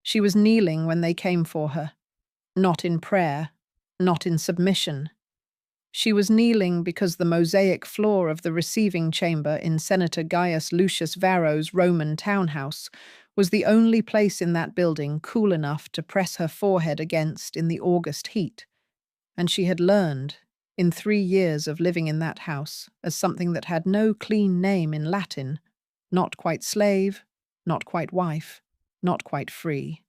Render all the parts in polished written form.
She was kneeling when they came for her, not in prayer, not in submission. She was kneeling because the mosaic floor of the receiving chamber in Senator Gaius Lucius Varro's Roman townhouse was the only place in that building cool enough to press her forehead against in the August heat, and she had learned, in 3 years of living in that house, as something that had no clean name in Latin, not quite slave, not quite wife, not quite free,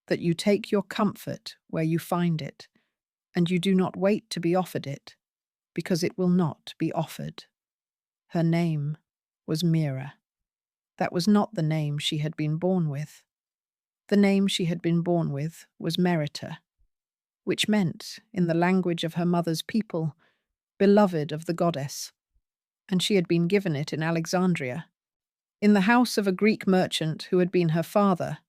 that you take your comfort where you find it, and you do not wait to be offered it, because it will not be offered. Her name was Mira. That was not the name she had been born with. The name she had been born with was Merytre, which meant, in the language of her mother's people, beloved of the goddess, and she had been given it in Alexandria, in the house of a Greek merchant who had been her father,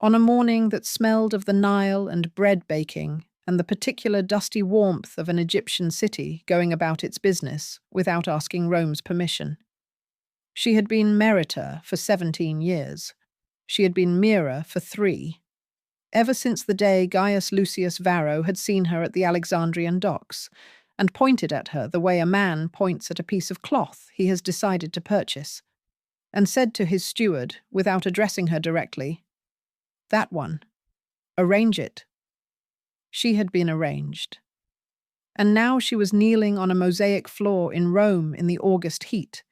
on a morning that smelled of the Nile and bread baking and the particular dusty warmth of an Egyptian city going about its business without asking Rome's permission. She had been Merytre for 17 years. She had been Mira for 3. Ever since the day Gaius Lucius Varro had seen her at the Alexandrian docks and pointed at her the way a man points at a piece of cloth he has decided to purchase, and said to his steward, without addressing her directly, "That one. Arrange it." She had been arranged. And now she was kneeling on a mosaic floor in Rome in the August heat,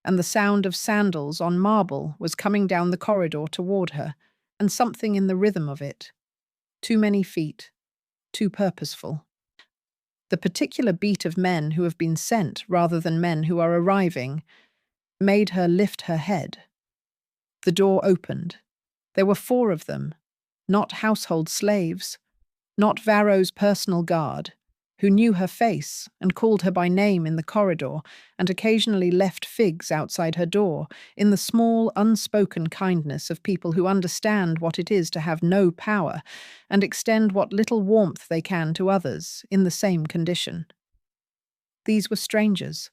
and the sound of sandals on marble was coming down the corridor toward her, and something in the rhythm of it. Too many feet, too purposeful. The particular beat of men who have been sent rather than men who are arriving made her lift her head. The door opened. There were 4 of them, not household slaves, not Varro's personal guard, who knew her face and called her by name in the corridor and occasionally left figs outside her door, in the small, unspoken kindness of people who understand what it is to have no power and extend what little warmth they can to others in the same condition. These were strangers,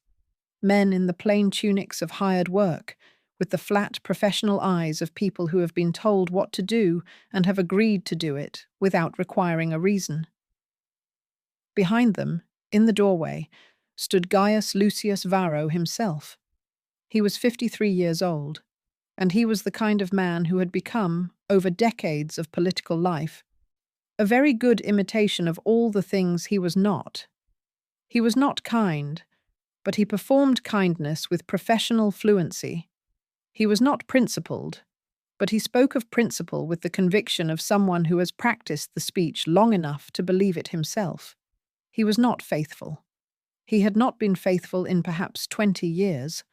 men in the plain tunics of hired work, with the flat professional eyes of people who have been told what to do and have agreed to do it without requiring a reason. Behind them, in the doorway, stood Gaius Lucius Varro himself. He was 53 years old, and he was the kind of man who had become, over decades of political life, a very good imitation of all the things he was not. He was not kind, but he performed kindness with professional fluency. He was not principled, but he spoke of principle with the conviction of someone who has practiced the speech long enough to believe it himself. He was not faithful. He had not been faithful in perhaps 20 years.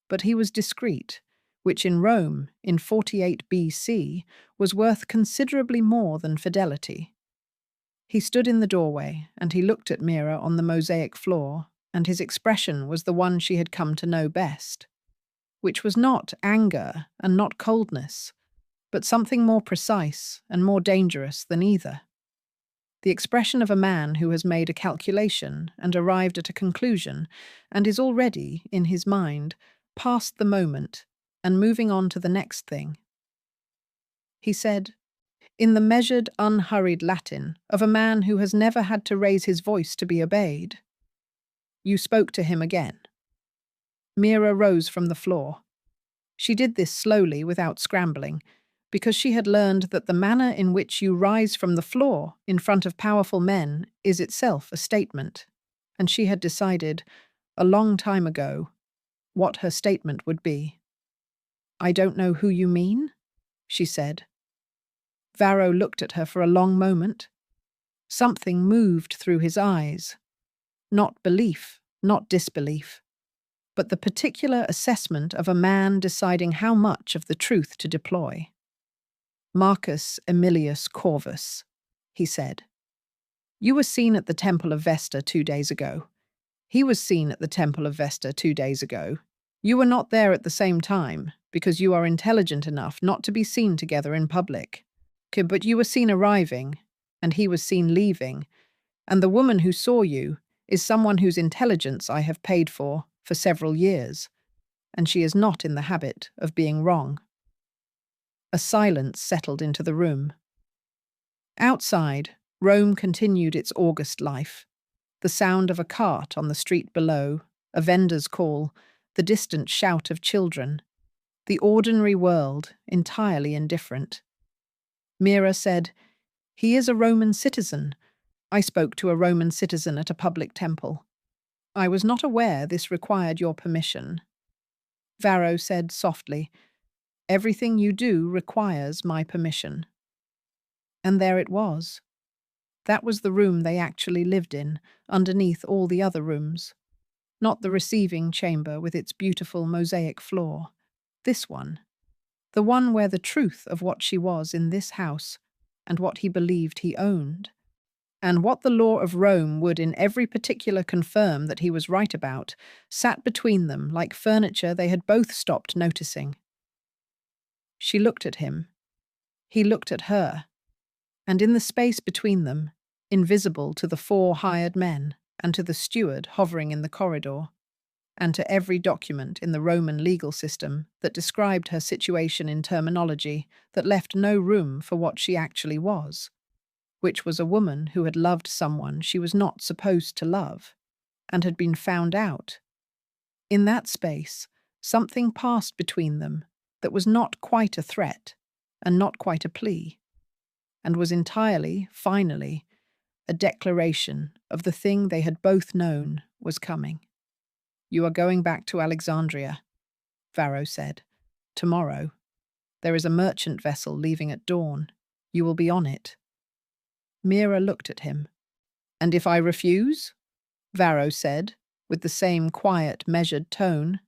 But he was discreet, which in Rome, in 48 BC, was worth considerably more than fidelity. He stood in the doorway, and he looked at Mira on the mosaic floor, and his expression was the one she had come to know best, which was not anger and not coldness, but something more precise and more dangerous than either. The expression of a man who has made a calculation and arrived at a conclusion, and is already, in his mind, past the moment and moving on to the next thing. He said, in the measured, unhurried Latin of a man who has never had to raise his voice to be obeyed, "You spoke to him again." Mira rose from the floor. She did this slowly, without scrambling, because she had learned that the manner in which you rise from the floor in front of powerful men is itself a statement, and she had decided, a long time ago, what her statement would be. "I don't know who you mean," she said. Varro looked at her for a long moment. Something moved through his eyes. Not belief, not disbelief, but the particular assessment of a man deciding how much of the truth to deploy. "Marcus Aemilius Corvus," he said. "You were seen at the Temple of Vesta 2 days ago. He was seen at the Temple of Vesta 2 days ago. You were not there at the same time, because you are intelligent enough not to be seen together in public. But you were seen arriving, and he was seen leaving, and the woman who saw you is someone whose intelligence I have paid for several years, and she is not in the habit of being wrong." A silence settled into the room. Outside, Rome continued its August life. The sound of a cart on the street below, a vendor's call, the distant shout of children. The ordinary world, entirely indifferent. Mira said, "He is a Roman citizen. I spoke to a Roman citizen at a public temple. I was not aware this required your permission." Varro said softly, "Everything you do requires my permission." And there it was. That was the room they actually lived in, underneath all the other rooms. Not the receiving chamber with its beautiful mosaic floor. This one. The one where the truth of what she was in this house, and what he believed he owned, and what the law of Rome would in every particular confirm that he was right about, sat between them like furniture they had both stopped noticing. She looked at him. He looked at her. And in the space between them, invisible to the 4 hired men, and to the steward hovering in the corridor, and to every document in the Roman legal system that described her situation in terminology that left no room for what she actually was, which was a woman who had loved someone she was not supposed to love, and had been found out. In that space, something passed between them that was not quite a threat, and not quite a plea, and was entirely, finally, a declaration of the thing they had both known was coming. "You are going back to Alexandria," Varro said. "Tomorrow. There is a merchant vessel leaving at dawn. You will be on it." Mira looked at him. "And if I refuse?" Varro said, with the same quiet, measured tone.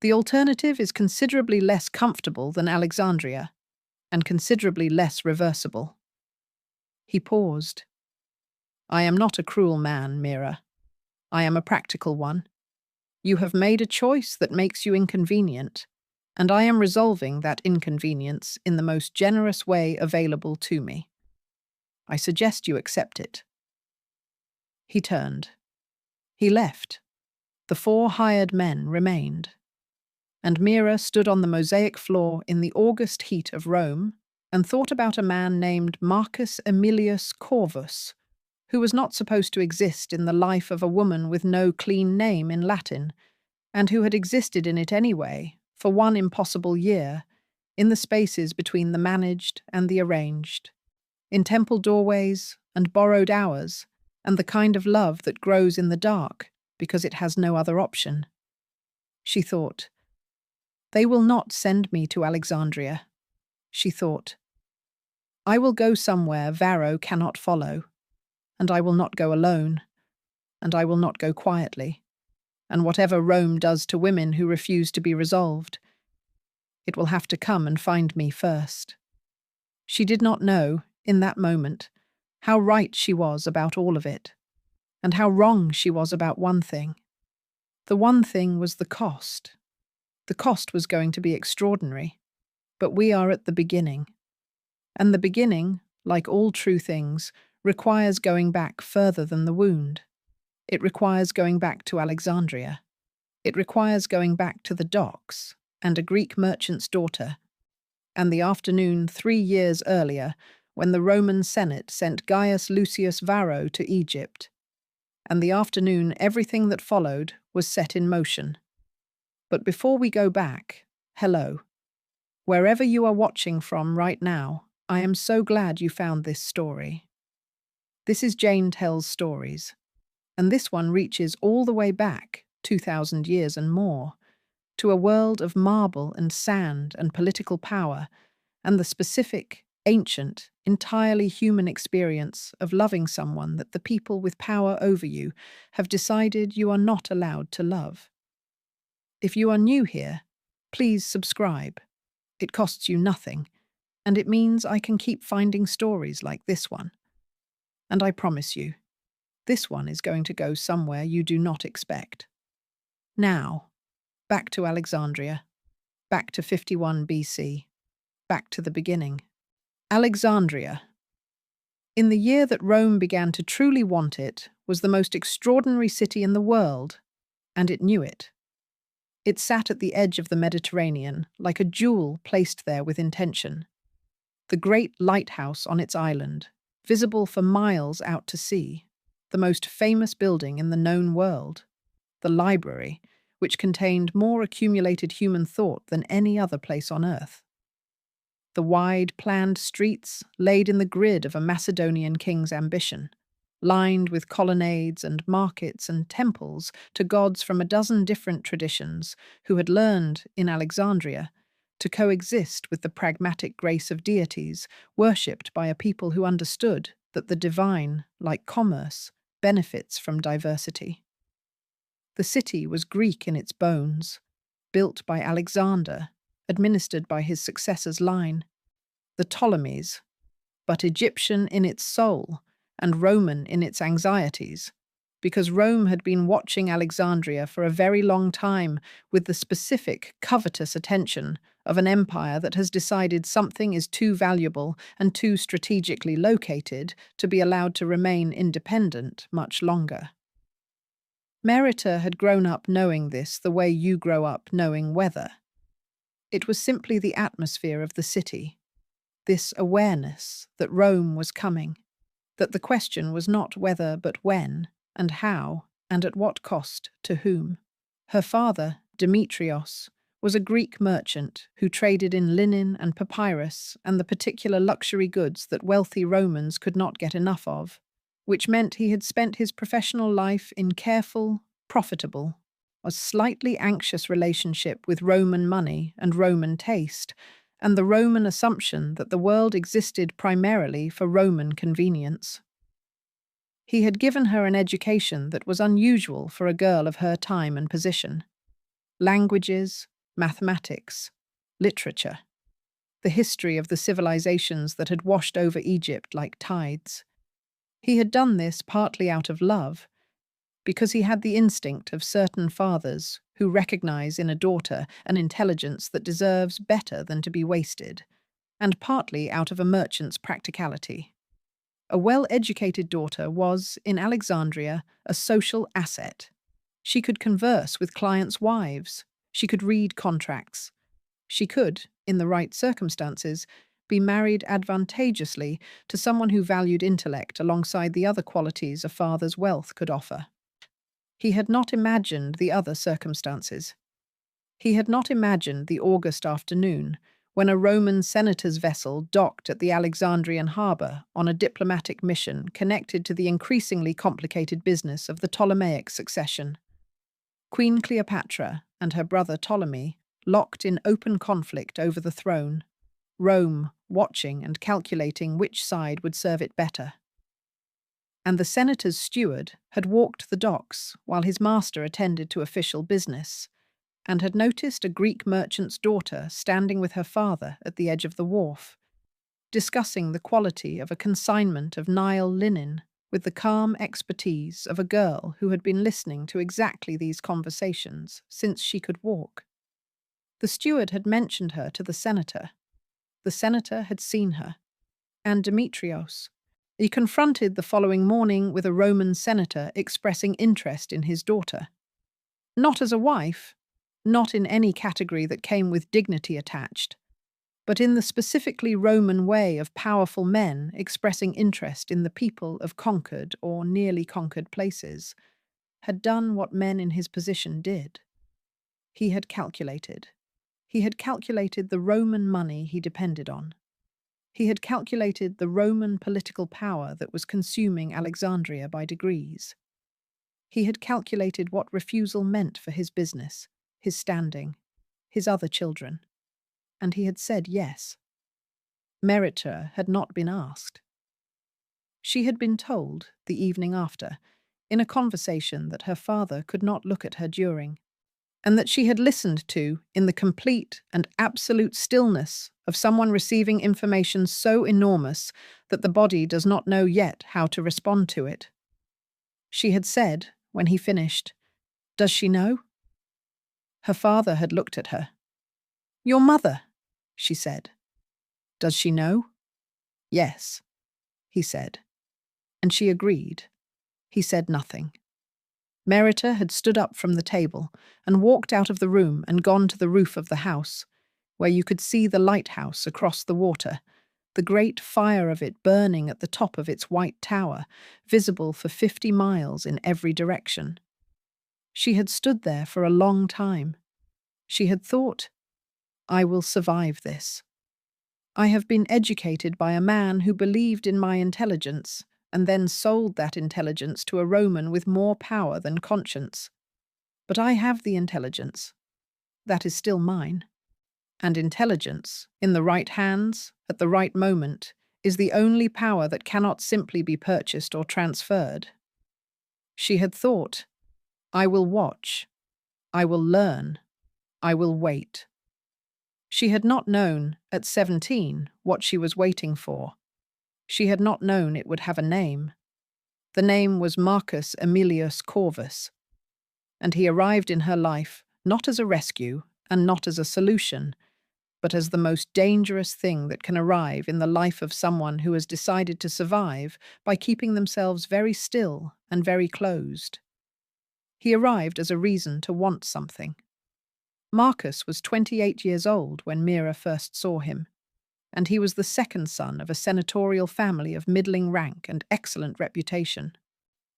"The alternative is considerably less comfortable than Alexandria, and considerably less reversible." He paused. "I am not a cruel man, Mira. I am a practical one. You have made a choice that makes you inconvenient, and I am resolving that inconvenience in the most generous way available to me. I suggest you accept it." He turned. He left. The 4 hired men remained. And Mira stood on the mosaic floor in the August heat of Rome and thought about a man named Marcus Aemilius Corvus, who was not supposed to exist in the life of a woman with no clean name in Latin, and who had existed in it anyway, for 1 impossible year, in the spaces between the managed and the arranged, in temple doorways and borrowed hours, and the kind of love that grows in the dark because it has no other option. She thought, "They will not send me to Alexandria." She thought, "I will go somewhere Varro cannot follow, and I will not go alone, and I will not go quietly, and whatever Rome does to women who refuse to be resolved, it will have to come and find me first." She did not know, in that moment, how right she was about all of it, and how wrong she was about one thing. The one thing was the cost. The cost was going to be extraordinary, but we are at the beginning. And the beginning, like all true things, requires going back further than the wound. It requires going back to Alexandria. It requires going back to the docks, and a Greek merchant's daughter, and the afternoon 3 years earlier when the Roman Senate sent Gaius Lucius Varro to Egypt, and the afternoon everything that followed was set in motion. But before we go back, hello. Wherever you are watching from right now, I am so glad you found this story. This is Jane Tells Stories, and this one reaches all the way back, 2,000 years and more, to a world of marble and sand and political power, and the specific, ancient, entirely human experience of loving someone that the people with power over you have decided you are not allowed to love. If you are new here, please subscribe. It costs you nothing, and it means I can keep finding stories like this one. And I promise you, this one is going to go somewhere you do not expect. Now, back to Alexandria, back to 51 BC, back to the beginning. Alexandria. In the year that Rome began to truly want it, was the most extraordinary city in the world, and it knew it. It sat at the edge of the Mediterranean, like a jewel placed there with intention. The great lighthouse on its island, visible for miles out to sea, the most famous building in the known world, the library, which contained more accumulated human thought than any other place on earth. The wide, planned streets laid in the grid of a Macedonian king's ambition, lined with colonnades and markets and temples to gods from a dozen different traditions who had learned, in Alexandria, to coexist with the pragmatic grace of deities worshipped by a people who understood that the divine, like commerce, benefits from diversity. The city was Greek in its bones, built by Alexander, administered by his successor's line, the Ptolemies, but Egyptian in its soul and Roman in its anxieties, because Rome had been watching Alexandria for a very long time with the specific, covetous attention of an empire that has decided something is too valuable and too strategically located to be allowed to remain independent much longer. Merytre had grown up knowing this the way you grow up knowing weather. It was simply the atmosphere of the city, this awareness that Rome was coming, that the question was not whether but when, and how, and at what cost to whom. Her father, Demetrios, was a Greek merchant who traded in linen and papyrus and the particular luxury goods that wealthy Romans could not get enough of, which meant he had spent his professional life in careful, profitable, a slightly anxious relationship with Roman money and Roman taste, and the Roman assumption that the world existed primarily for Roman convenience. He had given her an education that was unusual for a girl of her time and position. Languages, mathematics, literature, the history of the civilizations that had washed over Egypt like tides. He had done this partly out of love, because he had the instinct of certain fathers who recognize in a daughter an intelligence that deserves better than to be wasted, and partly out of a merchant's practicality. A well-educated daughter was, in Alexandria, a social asset. She could converse with clients' wives. She could read contracts. She could, in the right circumstances, be married advantageously to someone who valued intellect alongside the other qualities a father's wealth could offer. He had not imagined the other circumstances. He had not imagined the August afternoon when a Roman senator's vessel docked at the Alexandrian harbour on a diplomatic mission connected to the increasingly complicated business of the Ptolemaic succession. Queen Cleopatra and her brother Ptolemy locked in open conflict over the throne, Rome watching and calculating which side would serve it better. And the senator's steward had walked the docks while his master attended to official business, and had noticed a Greek merchant's daughter standing with her father at the edge of the wharf, discussing the quality of a consignment of Nile linen with the calm expertise of a girl who had been listening to exactly these conversations since she could walk. The steward had mentioned her to the senator. The senator had seen her. And Demetrios. He confronted the following morning with a Roman senator expressing interest in his daughter. Not as a wife, not in any category that came with dignity attached, but in the specifically Roman way of powerful men expressing interest in the people of conquered or nearly conquered places, had done what men in his position did. He had calculated. He had calculated the Roman money he depended on. He had calculated the Roman political power that was consuming Alexandria by degrees. He had calculated what refusal meant for his business, his standing, his other children. And he had said yes. Merytre had not been asked. She had been told, the evening after, in a conversation that her father could not look at her during, and that she had listened to in the complete and absolute stillness of someone receiving information so enormous that the body does not know yet how to respond to it. She had said, when he finished, "Does she know?" Her father had looked at her. "Your mother," she said. "Does she know?" "Yes," he said. And she agreed. He said nothing. Merytre had stood up from the table and walked out of the room and gone to the roof of the house, where you could see the lighthouse across the water, the great fire of it burning at the top of its white tower, visible for 50 miles in every direction. She had stood there for a long time. She had thought, "I will survive this. I have been educated by a man who believed in my intelligence and then sold that intelligence to a Roman with more power than conscience. But I have the intelligence. That is still mine. And intelligence, in the right hands, at the right moment, is the only power that cannot simply be purchased or transferred." She had thought, "I will watch. I will learn. I will wait." She had not known, at 17, what she was waiting for. She had not known it would have a name. The name was Marcus Aemilius Corvus, and he arrived in her life not as a rescue and not as a solution, but as the most dangerous thing that can arrive in the life of someone who has decided to survive by keeping themselves very still and very closed. He arrived as a reason to want something. Marcus was 28 years old when Mira first saw him, and he was the second son of a senatorial family of middling rank and excellent reputation,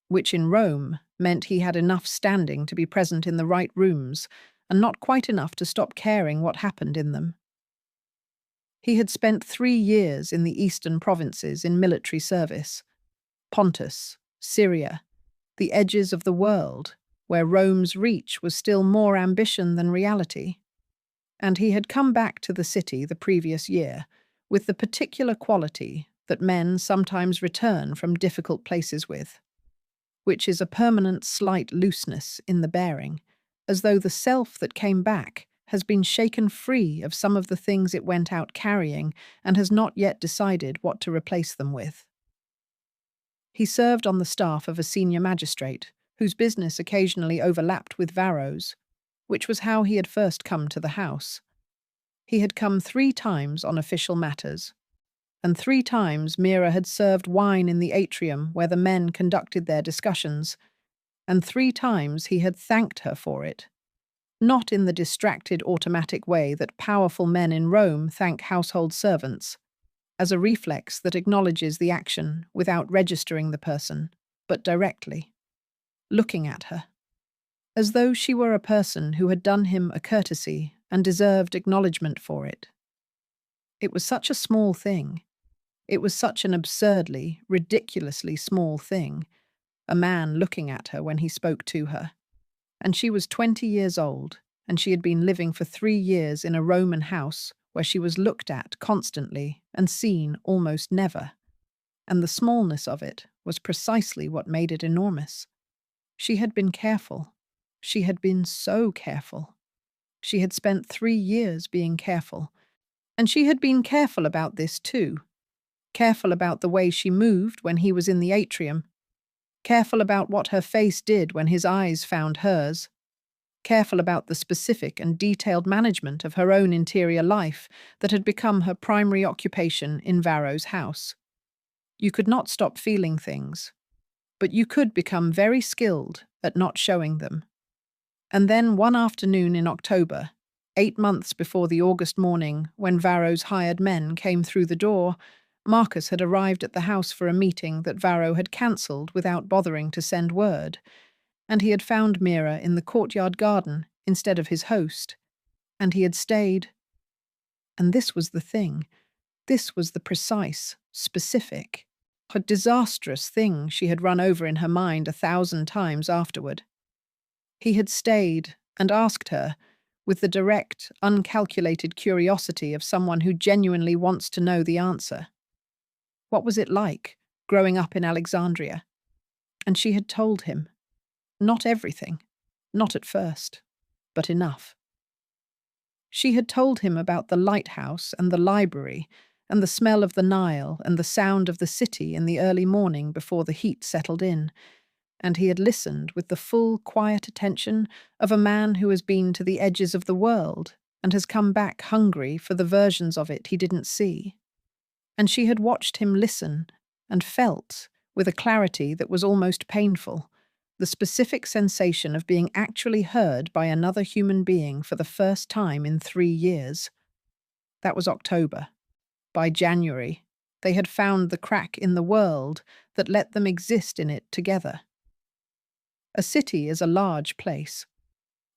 which in Rome meant he had enough standing to be present in the right rooms and not quite enough to stop caring what happened in them. He had spent 3 years in the eastern provinces in military service, Pontus, Syria, the edges of the world, where Rome's reach was still more ambition than reality. And he had come back to the city the previous year with the particular quality that men sometimes return from difficult places with, which is a permanent slight looseness in the bearing, as though the self that came back has been shaken free of some of the things it went out carrying and has not yet decided what to replace them with. He served on the staff of a senior magistrate, whose business occasionally overlapped with Varro's, which was how he had first come to the house. He had come 3 times on official matters, and 3 times Mira had served wine in the atrium where the men conducted their discussions, and 3 times he had thanked her for it, not in the distracted automatic way that powerful men in Rome thank household servants, as a reflex that acknowledges the action without registering the person, but directly, looking at her, as though she were a person who had done him a courtesy and deserved acknowledgement for it. It was such a small thing. It was such an absurdly, ridiculously small thing, a man looking at her when he spoke to her. And she was 20 years old, and she had been living for 3 years in a Roman house where she was looked at constantly and seen almost never. And the smallness of it was precisely what made it enormous. She had been careful. She had been so careful. She had spent 3 years being careful. And she had been careful about this too. Careful about the way she moved when he was in the atrium. Careful about what her face did when his eyes found hers. Careful about the specific and detailed management of her own interior life that had become her primary occupation in Varro's house. You could not stop feeling things, but you could become very skilled at not showing them. And then one afternoon in October, 8 months before the August morning when Varro's hired men came through the door, Marcus had arrived at the house for a meeting that Varro had cancelled without bothering to send word, and he had found Mira in the courtyard garden instead of his host, and he had stayed. And this was the thing. This was the precise, specific, disastrous thing she had run over in her mind 1,000 times afterward. He had stayed and asked her, with the direct, uncalculated curiosity of someone who genuinely wants to know the answer. What was it like, growing up in Alexandria? And she had told him. Not everything, not at first, but enough. She had told him about the lighthouse and the library, and the smell of the Nile and the sound of the city in the early morning before the heat settled in, and he had listened with the full, quiet attention of a man who has been to the edges of the world and has come back hungry for the versions of it he didn't see. And she had watched him listen and felt, with a clarity that was almost painful, the specific sensation of being actually heard by another human being for the first time in 3 years. That was October. By January, they had found the crack in the world that let them exist in it together. A city is a large place.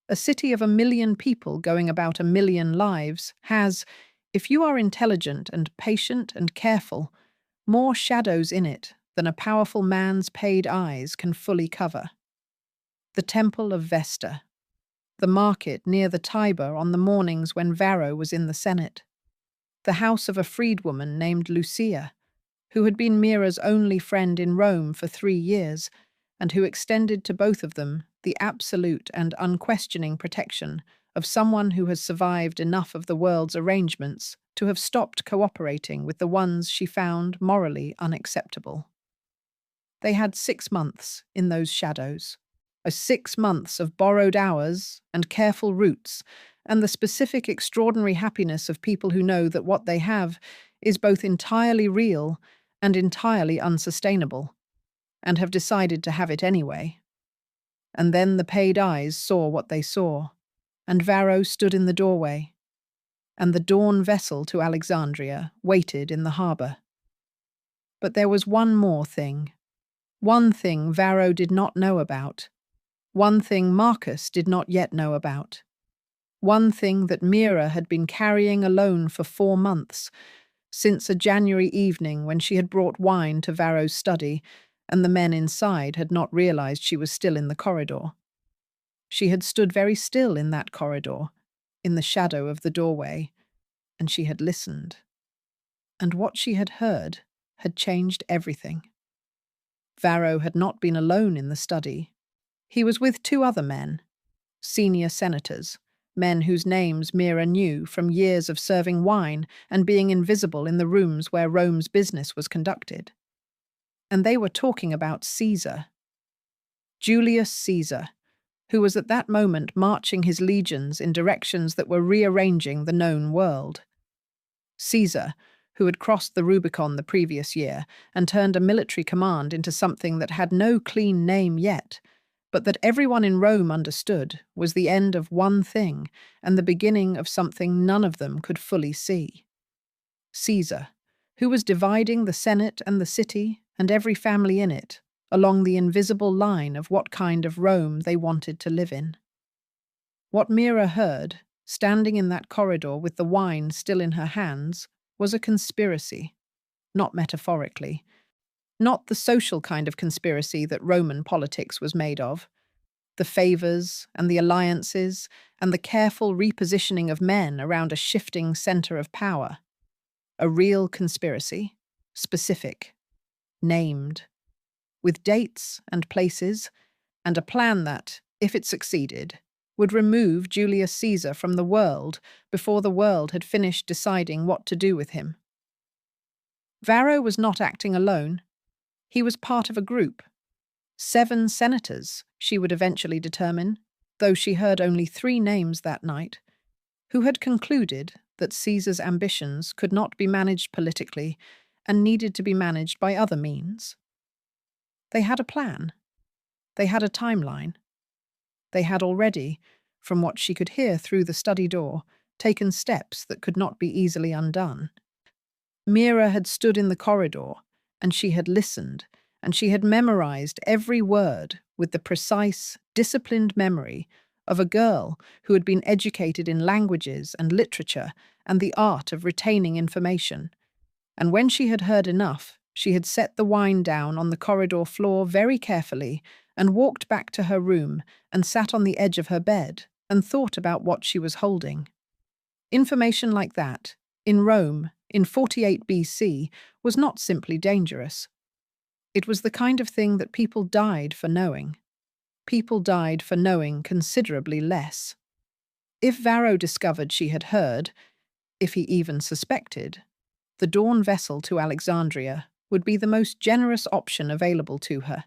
A city of 1 million people going about 1 million lives has, if you are intelligent and patient and careful, more shadows in it than a powerful man's paid eyes can fully cover. The Temple of Vesta, the market near the Tiber on the mornings when Varro was in the Senate, the house of a freedwoman named Lucia, who had been Mira's only friend in Rome for 3 years, and who extended to both of them the absolute and unquestioning protection of someone who has survived enough of the world's arrangements to have stopped cooperating with the ones she found morally unacceptable. They had 6 months in those shadows, 6 months of borrowed hours and careful routes, and the specific extraordinary happiness of people who know that what they have is both entirely real and entirely unsustainable, and have decided to have it anyway. And then the paid eyes saw what they saw, and Varro stood in the doorway, and the dawn vessel to Alexandria waited in the harbour. But there was one more thing. One thing Varro did not know about. One thing Marcus did not yet know about. One thing that Mira had been carrying alone for 4 months, since a January evening when she had brought wine to Varro's study, and the men inside had not realized she was still in the corridor. She had stood very still in that corridor, in the shadow of the doorway, and she had listened. And what she had heard had changed everything. Varro had not been alone in the study. He was with 2 other men, senior senators, men whose names Mira knew from years of serving wine and being invisible in the rooms where Rome's business was conducted. And they were talking about Caesar. Julius Caesar, who was at that moment marching his legions in directions that were rearranging the known world. Caesar, who had crossed the Rubicon the previous year and turned a military command into something that had no clean name yet, but that everyone in Rome understood was the end of one thing and the beginning of something none of them could fully see. Caesar, who was dividing the Senate and the city and every family in it along the invisible line of what kind of Rome they wanted to live in. What Mira heard, standing in that corridor with the wine still in her hands, was a conspiracy, not metaphorically, not the social kind of conspiracy that Roman politics was made of, the favors and the alliances and the careful repositioning of men around a shifting center of power. A real conspiracy, specific, named, with dates and places, and a plan that, if it succeeded, would remove Julius Caesar from the world before the world had finished deciding what to do with him. Varro was not acting alone. He was part of a group. 7 senators, she would eventually determine, though she heard only 3 names that night, who had concluded that Caesar's ambitions could not be managed politically and needed to be managed by other means. They had a plan. They had a timeline. They had already, from what she could hear through the study door, taken steps that could not be easily undone. Mira had stood in the corridor, and she had listened, and she had memorized every word with the precise, disciplined memory of a girl who had been educated in languages and literature and the art of retaining information. And when she had heard enough, she had set the wine down on the corridor floor very carefully and walked back to her room and sat on the edge of her bed and thought about what she was holding. Information like that, in Rome, in 48 BC, was not simply dangerous. It was the kind of thing that people died for knowing. People died for knowing considerably less. If Varro discovered she had heard, if he even suspected, the dawn vessel to Alexandria would be the most generous option available to her,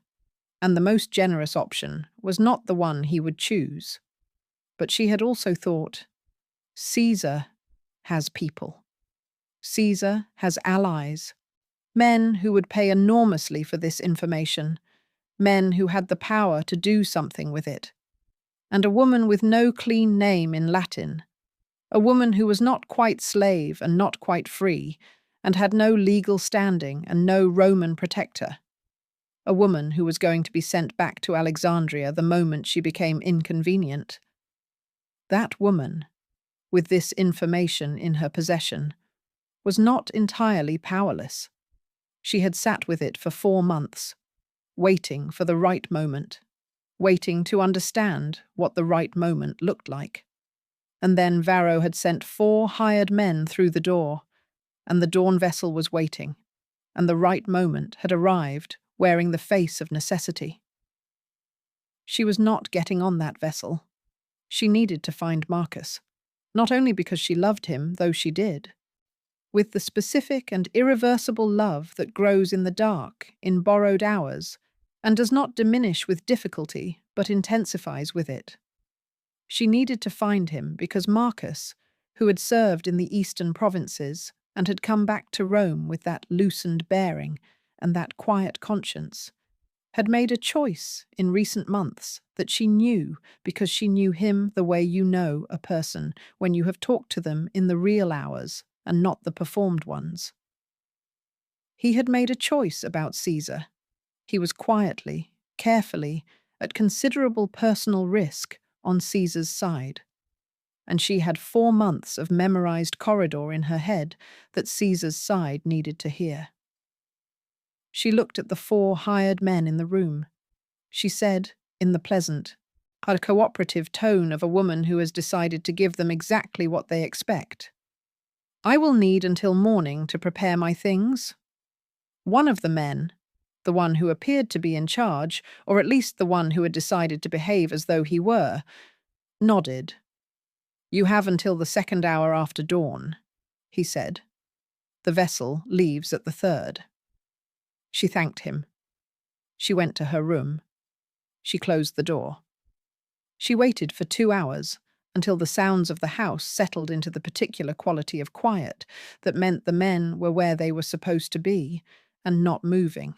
and the most generous option was not the one he would choose. But she had also thought, Caesar has people. Caesar has allies, men who would pay enormously for this information, men who had the power to do something with it, and a woman with no clean name in Latin, a woman who was not quite slave and not quite free, and had no legal standing and no Roman protector, a woman who was going to be sent back to Alexandria the moment she became inconvenient. That woman, with this information in her possession, was not entirely powerless. She had sat with it for 4 months, waiting for the right moment, waiting to understand what the right moment looked like. And then Varro had sent 4 hired men through the door, and the dawn vessel was waiting, and the right moment had arrived, wearing the face of necessity. She was not getting on that vessel. She needed to find Marcus, not only because she loved him, though she did, with the specific and irreversible love that grows in the dark, in borrowed hours, and does not diminish with difficulty, but intensifies with it. She needed to find him because Marcus, who had served in the eastern provinces and had come back to Rome with that loosened bearing and that quiet conscience, had made a choice in recent months that she knew because she knew him the way you know a person when you have talked to them in the real hours and not the performed ones. He had made a choice about Caesar. He was quietly, carefully, at considerable personal risk on Caesar's side. And she had 4 months of memorized corridor in her head that Caesar's side needed to hear. She looked at the 4 hired men in the room. She said, in the pleasant, cooperative tone of a woman who has decided to give them exactly what they expect, "I will need until morning to prepare my things." One of the men, the one who appeared to be in charge, or at least the one who had decided to behave as though he were, nodded. "You have until the 2nd hour after dawn," he said. "The vessel leaves at the 3rd. She thanked him. She went to her room. She closed the door. She waited for 2 hours until the sounds of the house settled into the particular quality of quiet that meant the men were where they were supposed to be and not moving.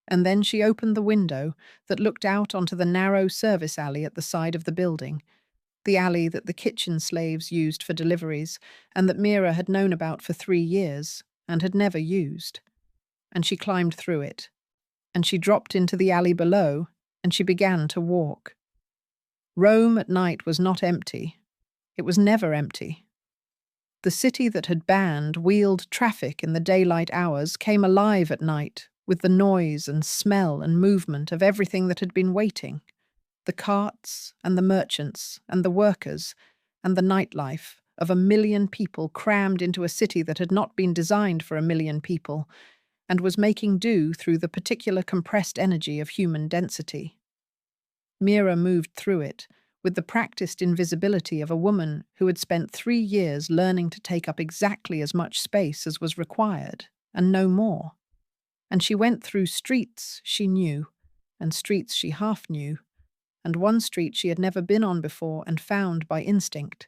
And then she opened the window that looked out onto the narrow service alley at the side of the building, the alley that the kitchen slaves used for deliveries and that Mira had known about for 3 years and had never used. And she climbed through it, and she dropped into the alley below, and she began to walk. Rome at night was not empty. It was never empty. The city that had banned wheeled traffic in the daylight hours came alive at night with the noise and smell and movement of everything that had been waiting. The carts and the merchants and the workers and the nightlife of 1 million people crammed into a city that had not been designed for 1 million people and was making do through the particular compressed energy of human density. Mira moved through it with the practiced invisibility of a woman who had spent 3 years learning to take up exactly as much space as was required, and no more. And she went through streets she knew, and streets she half knew, and one street she had never been on before and found by instinct.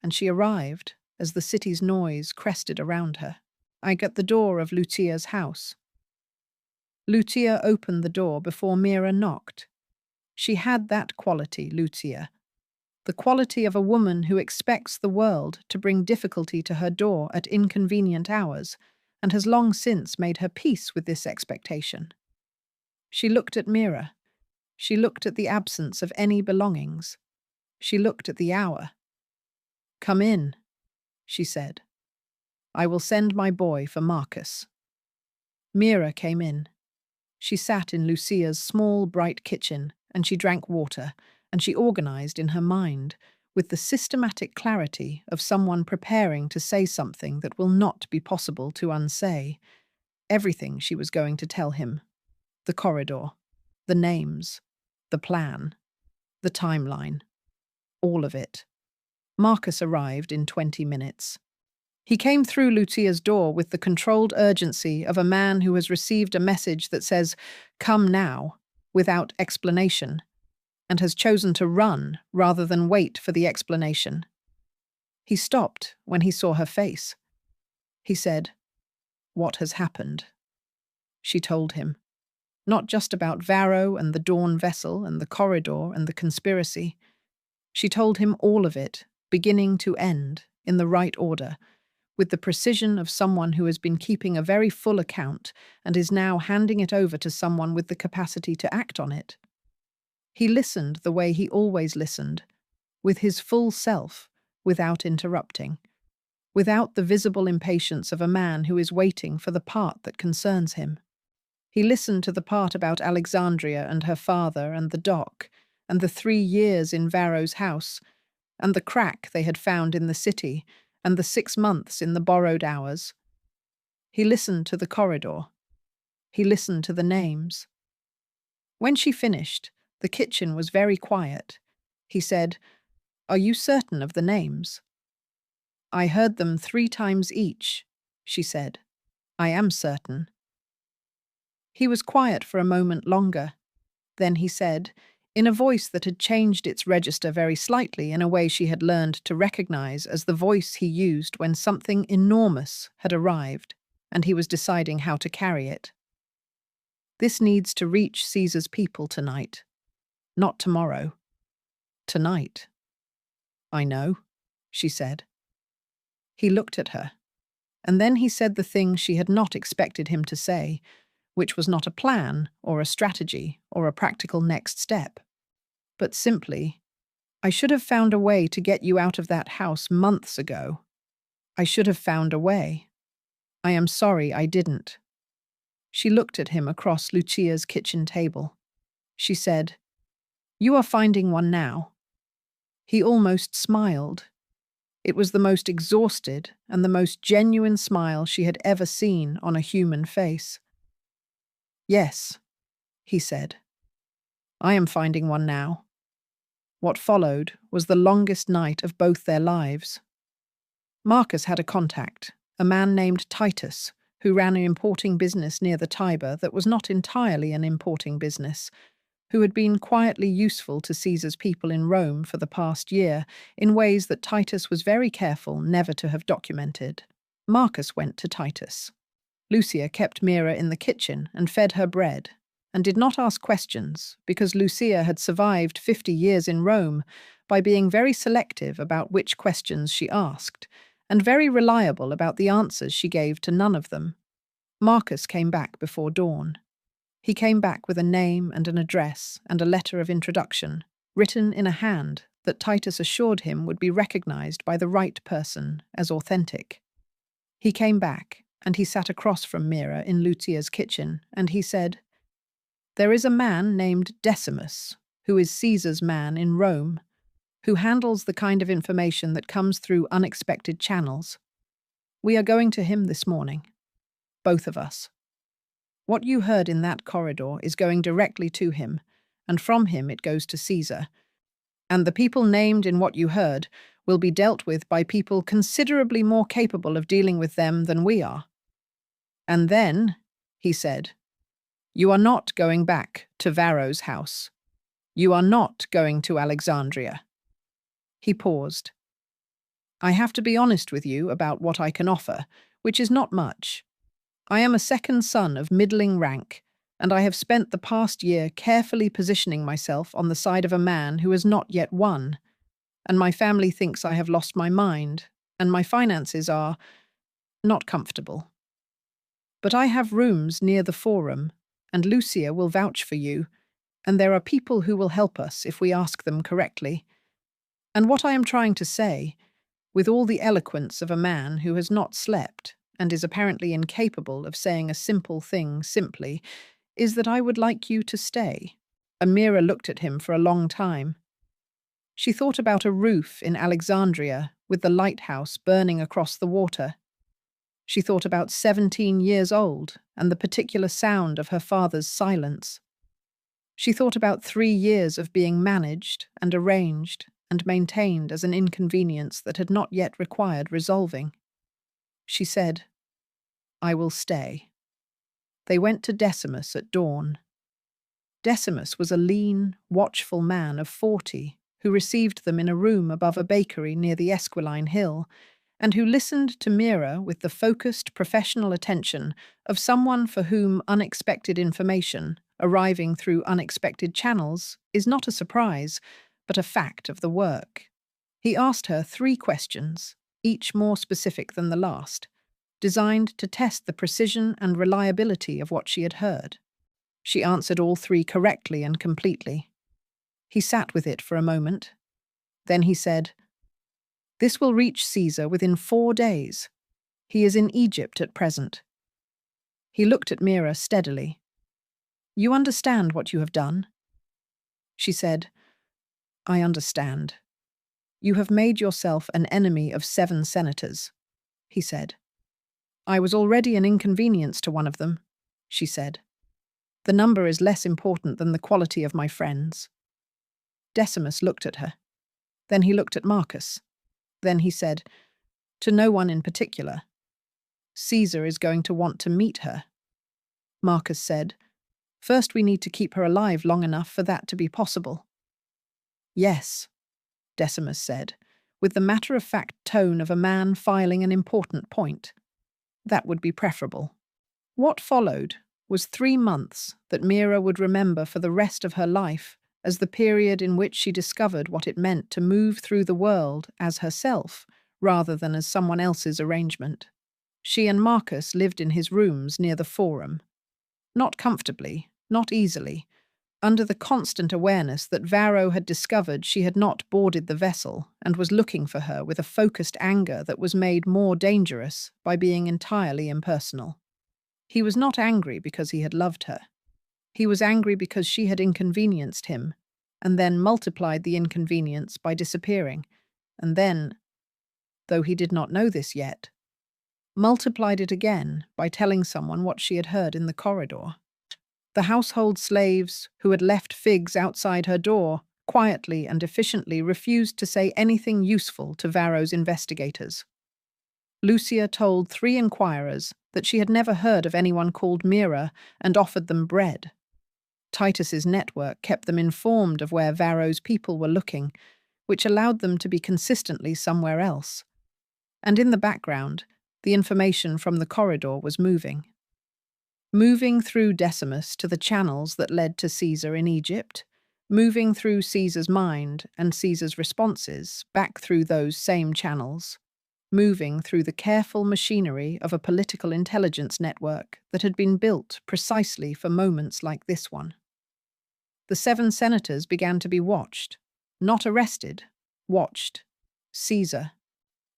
And she arrived as the city's noise crested around her. I got the door of Lucia's house. Lucia opened the door before Mira knocked. She had that quality, Lucia, the quality of a woman who expects the world to bring difficulty to her door at inconvenient hours, and has long since made her peace with this expectation. She looked at Mira. She looked at the absence of any belongings. She looked at the hour. "Come in," she said. "I will send my boy for Marcus." Mira came in. She sat in Lucia's small, bright kitchen, and she drank water, and she organized in her mind, with the systematic clarity of someone preparing to say something that will not be possible to unsay, everything she was going to tell him. The corridor, the names, the plan, the timeline, all of it. Marcus arrived in 20 minutes. He came through Lucia's door with the controlled urgency of a man who has received a message that says, "Come now," without explanation, and has chosen to run rather than wait for the explanation. He stopped when he saw her face. He said, "What has happened?" She told him. Not just about Varro and the Dawn vessel and the corridor and the conspiracy. She told him all of it, beginning to end, in the right order, with the precision of someone who has been keeping a very full account and is now handing it over to someone with the capacity to act on it. He listened the way he always listened, with his full self, without interrupting, without the visible impatience of a man who is waiting for the part that concerns him. He listened to the part about Alexandria and her father and the dock, and the 3 years in Varro's house, and the crack they had found in the city, and the 6 months in the borrowed hours. He listened to the corridor. He listened to the names. When she finished, the kitchen was very quiet. He said, "Are you certain of the names?" "I heard them 3 times each," she said. "I am certain." He was quiet for a moment longer. Then he said, in a voice that had changed its register very slightly in a way she had learned to recognize as the voice he used when something enormous had arrived and he was deciding how to carry it. "This needs to reach Caesar's people tonight. Not tomorrow. Tonight." "I know," she said. He looked at her, and then he said the thing she had not expected him to say, which was not a plan or a strategy or a practical next step, but simply, "I should have found a way to get you out of that house months ago. I should have found a way. I am sorry I didn't." She looked at him across Lucia's kitchen table. She said, "You are finding one now." He almost smiled. It was the most exhausted and the most genuine smile she had ever seen on a human face. "Yes," he said. "I am finding one now." What followed was the longest night of both their lives. Marcus had a contact, a man named Titus, who ran an importing business near the Tiber that was not entirely an importing business, who had been quietly useful to Caesar's people in Rome for the past year in ways that Titus was very careful never to have documented. Marcus went to Titus. Lucia kept Mira in the kitchen and fed her bread, and did not ask questions because Lucia had survived 50 years in Rome by being very selective about which questions she asked, and very reliable about the answers she gave to none of them. Marcus came back before dawn. He came back with a name and an address and a letter of introduction, written in a hand that Titus assured him would be recognized by the right person as authentic. He came back, and he sat across from Mira in Lucia's kitchen, and he said, "There is a man named Decimus, who is Caesar's man in Rome, who handles the kind of information that comes through unexpected channels. We are going to him this morning. Both of us. What you heard in that corridor is going directly to him, and from him it goes to Caesar. And the people named in what you heard will be dealt with by people considerably more capable of dealing with them than we are. And then," he said, "you are not going back to Varro's house. You are not going to Alexandria." He paused. "I have to be honest with you about what I can offer, which is not much. I am a second son of middling rank, and I have spent the past year carefully positioning myself on the side of a man who has not yet won, and my family thinks I have lost my mind, and my finances are not comfortable. But I have rooms near the Forum, and Lucia will vouch for you, and there are people who will help us if we ask them correctly. And what I am trying to say, with all the eloquence of a man who has not slept and is apparently incapable of saying a simple thing simply, is that I would like you to stay." Mira looked at him for a long time. She thought about a roof in Alexandria with the lighthouse burning across the water. She thought about 17 years old and the particular sound of her father's silence. She thought about 3 years of being managed and arranged and maintained as an inconvenience that had not yet required resolving. She said, "I will stay." They went to Decimus at dawn. Decimus was a lean, watchful man of 40 who received them in a room above a bakery near the Esquiline Hill, and who listened to Mira with the focused professional attention of someone for whom unexpected information, arriving through unexpected channels, is not a surprise, but a fact of the work. He asked her 3 questions, each more specific than the last, designed to test the precision and reliability of what she had heard. She answered all 3 correctly and completely. He sat with it for a moment. Then he said, "This will reach Caesar within 4 days. He is in Egypt at present." He looked at Mira steadily. "You understand what you have done?" She said, "I understand. You have made yourself an enemy of 7 senators," he said. "I was already an inconvenience to one of them," she said. "The number is less important than the quality of my friends." Decimus looked at her. Then he looked at Marcus. Then he said, "To no one in particular. Caesar is going to want to meet her." Marcus said, "First we need to keep her alive long enough for that to be possible." "Yes," Decimus said, with the matter-of-fact tone of a man filing an important point. "That would be preferable." What followed was 3 months that Mira would remember for the rest of her life as the period in which she discovered what it meant to move through the world as herself rather than as someone else's arrangement. She and Marcus lived in his rooms near the Forum. Not comfortably, not easily, under the constant awareness that Varro had discovered she had not boarded the vessel and was looking for her with a focused anger that was made more dangerous by being entirely impersonal. He was not angry because he had loved her. He was angry because she had inconvenienced him, and then multiplied the inconvenience by disappearing, and then, though he did not know this yet, multiplied it again by telling someone what she had heard in the corridor. The household slaves who had left figs outside her door quietly and efficiently refused to say anything useful to Varro's investigators. Lucia told 3 inquirers that she had never heard of anyone called Mira and offered them bread. Titus's network kept them informed of where Varro's people were looking, which allowed them to be consistently somewhere else. And in the background, the information from the corridor was moving. Moving through Decimus to the channels that led to Caesar in Egypt, moving through Caesar's mind and Caesar's responses back through those same channels, moving through the careful machinery of a political intelligence network that had been built precisely for moments like this one. The 7 senators began to be watched, not arrested, watched. Caesar,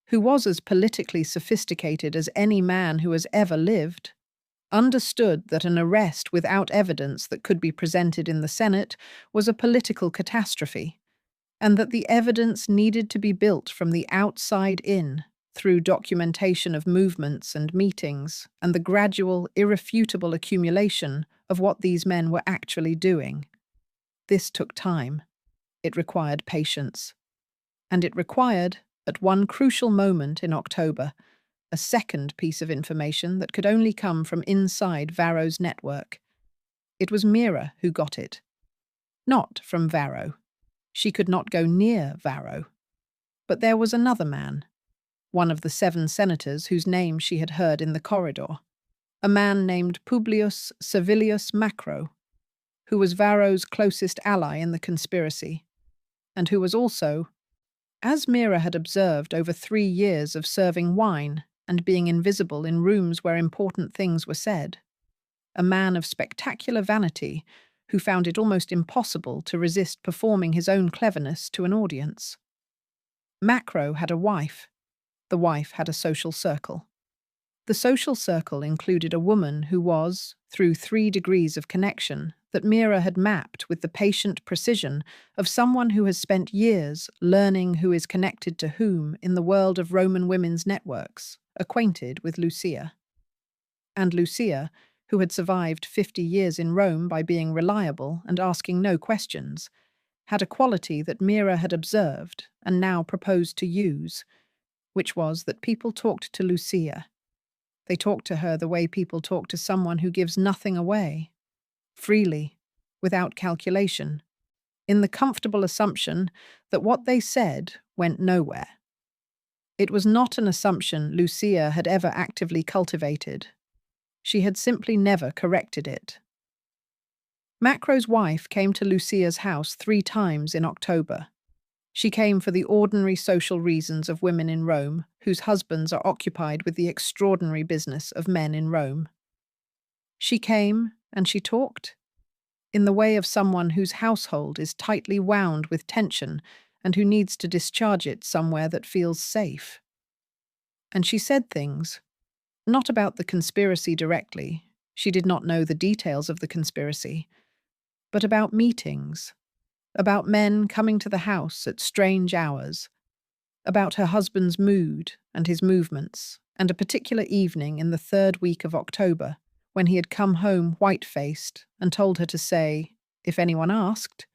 who was as politically sophisticated as any man who has ever lived, understood that an arrest without evidence that could be presented in the Senate was a political catastrophe, and that the evidence needed to be built from the outside in, through documentation of movements and meetings, and the gradual, irrefutable accumulation of what these men were actually doing. This took time. It required patience. And it required, at one crucial moment in October, a second piece of information that could only come from inside Varro's network. It was Mira who got it. Not from Varro. She could not go near Varro. But there was another man, one of the 7 senators whose name she had heard in the corridor, a man named Publius Servilius Macro, who was Varro's closest ally in the conspiracy, and who was also, as Mira had observed over 3 years of serving wine and being invisible in rooms where important things were said, a man of spectacular vanity who found it almost impossible to resist performing his own cleverness to an audience. Macro had a wife. The wife had a social circle. The social circle included a woman who was, through 3 degrees of connection, that Mira had mapped with the patient precision of someone who has spent years learning who is connected to whom in the world of Roman women's networks, acquainted with Lucia. And Lucia, who had survived 50 years in Rome by being reliable and asking no questions, had a quality that Mira had observed and now proposed to use, which was that people talked to Lucia. They talked to her the way people talk to someone who gives nothing away, freely, without calculation, in the comfortable assumption that what they said went nowhere. It was not an assumption Lucia had ever actively cultivated. She had simply never corrected it. Macro's wife came to Lucia's house 3 times in October. She came for the ordinary social reasons of women in Rome, whose husbands are occupied with the extraordinary business of men in Rome. She came and she talked, in the way of someone whose household is tightly wound with tension and who needs to discharge it somewhere that feels safe. And she said things, not about the conspiracy directly, she did not know the details of the conspiracy, but about meetings, about men coming to the house at strange hours, about her husband's mood and his movements, and a particular evening in the 3rd week of October, when he had come home white-faced and told her to say, if anyone asked,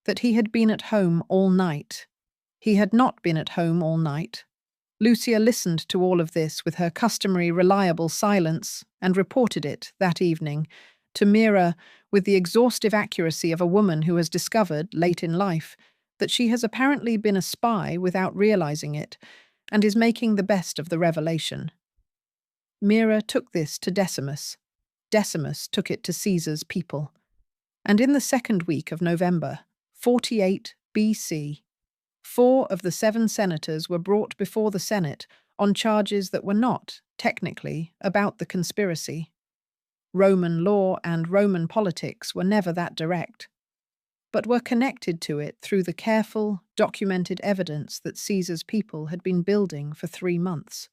that he had been at home all night. He had not been at home all night. Lucia listened to all of this with her customary reliable silence and reported it, that evening, to Mira with the exhaustive accuracy of a woman who has discovered, late in life, that she has apparently been a spy without realizing it and is making the best of the revelation. Mira took this to Decimus. Decimus took it to Caesar's people. And in the 2nd week of November, 48 BC, 4 of the 7 senators were brought before the Senate on charges that were not, technically, about the conspiracy. Roman law and Roman politics were never that direct, but were connected to it through the careful, documented evidence that Caesar's people had been building for 3 months.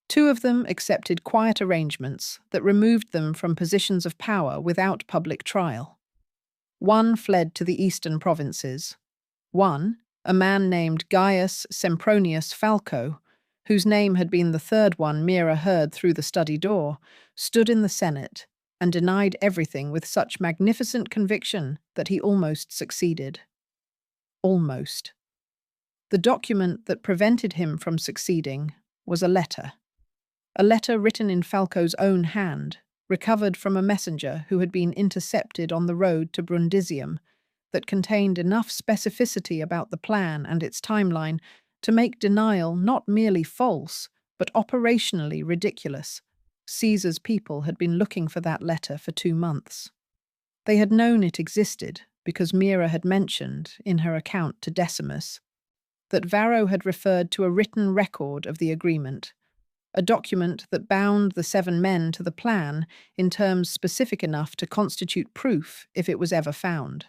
2 of them accepted quiet arrangements that removed them from positions of power without public trial. 1 fled to the eastern provinces. 1, a man named Gaius Sempronius Falco, whose name had been the 3rd one Mira heard through the study door, stood in the Senate and denied everything with such magnificent conviction that he almost succeeded. Almost. The document that prevented him from succeeding was a letter written in Falco's own hand, recovered from a messenger who had been intercepted on the road to Brundisium, that contained enough specificity about the plan and its timeline to make denial not merely false, but operationally ridiculous. Caesar's people had been looking for that letter for 2 months. They had known it existed because Mira had mentioned, in her account to Decimus, that Varro had referred to a written record of the agreement, a document that bound the 7 men to the plan in terms specific enough to constitute proof if it was ever found.